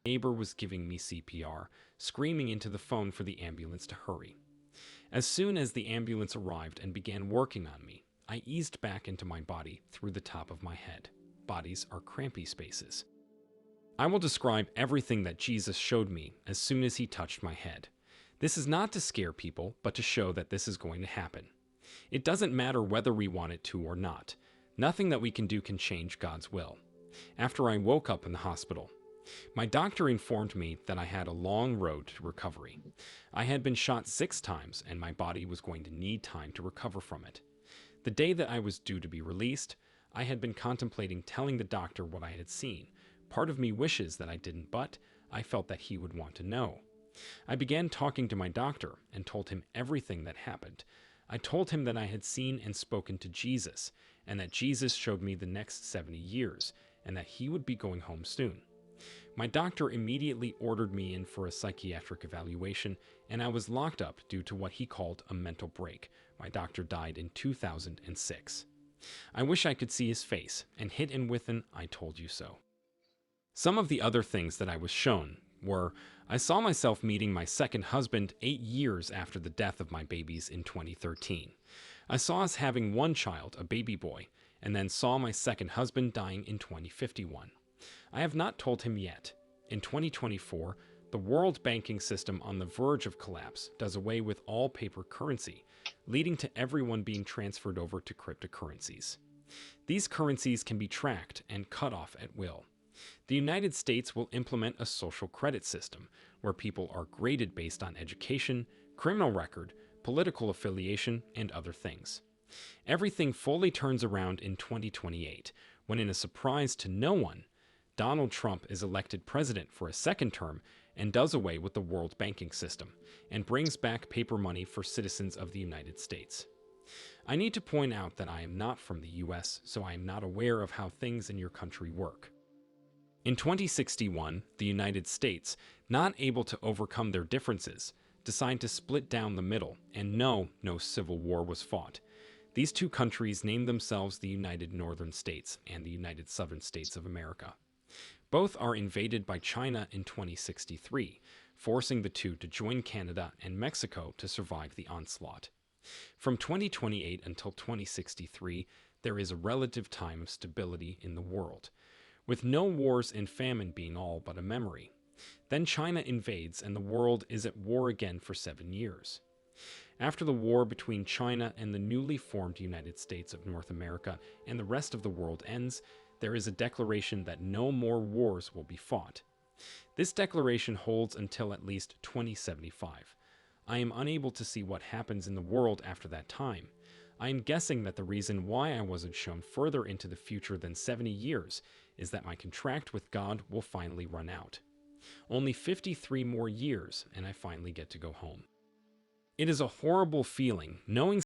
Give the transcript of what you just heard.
neighbor was giving me CPR, screaming into the phone for the ambulance to hurry. As soon as the ambulance arrived and began working on me, I eased back into my body through the top of my head. Bodies are crampy spaces. I will describe everything that Jesus showed me as soon as he touched my head. This is not to scare people, but to show that this is going to happen. It doesn't matter whether we want it to or not. Nothing that we can do can change God's will. After I woke up in the hospital, my doctor informed me that I had a long road to recovery. I had been shot 6 times and my body was going to need time to recover from it. The day that I was due to be released, I had been contemplating telling the doctor what I had seen. Part of me wishes that I didn't, but I felt that he would want to know. I began talking to my doctor and told him everything that happened. I told him that I had seen and spoken to Jesus, and that Jesus showed me the next 70 years, and that he would be going home soon. My doctor immediately ordered me in for a psychiatric evaluation, and I was locked up due to what he called a mental break. My doctor died in 2006. I wish I could see his face, and hit him with an "I told you so." Some of the other things that I was shown were, I saw myself meeting my second husband 8 years after the death of my babies in 2013. I saw us having one child, a baby boy, and then saw my second husband dying in 2051. I have not told him yet. In 2024, the world banking system on the verge of collapse does away with all paper currency, leading to everyone being transferred over to cryptocurrencies. These currencies can be tracked and cut off at will. The United States will implement a social credit system where people are graded based on education, criminal record, political affiliation, and other things. Everything fully turns around in 2028, when in a surprise to no one, Donald Trump is elected president for a second term and does away with the world banking system and brings back paper money for citizens of the United States. I need to point out that I am not from the US, so I am not aware of how things in your country work. In 2061, the United States, not able to overcome their differences, decided to split down the middle, and no civil war was fought. These two countries named themselves the United Northern States and the United Southern States of America. Both are invaded by China in 2063, forcing the two to join Canada and Mexico to survive the onslaught. From 2028 until 2063, there is a relative time of stability in the world, with no wars and famine being all but a memory. Then China invades and the world is at war again for 7 years. After the war between China and the newly formed United States of North America and the rest of the world ends, there is a declaration that no more wars will be fought. This declaration holds until at least 2075. I am unable to see what happens in the world after that time. I am guessing that the reason why I wasn't shown further into the future than 70 years is that my contract with God will finally run out. Only 53 more years and I finally get to go home. It is a horrible feeling knowing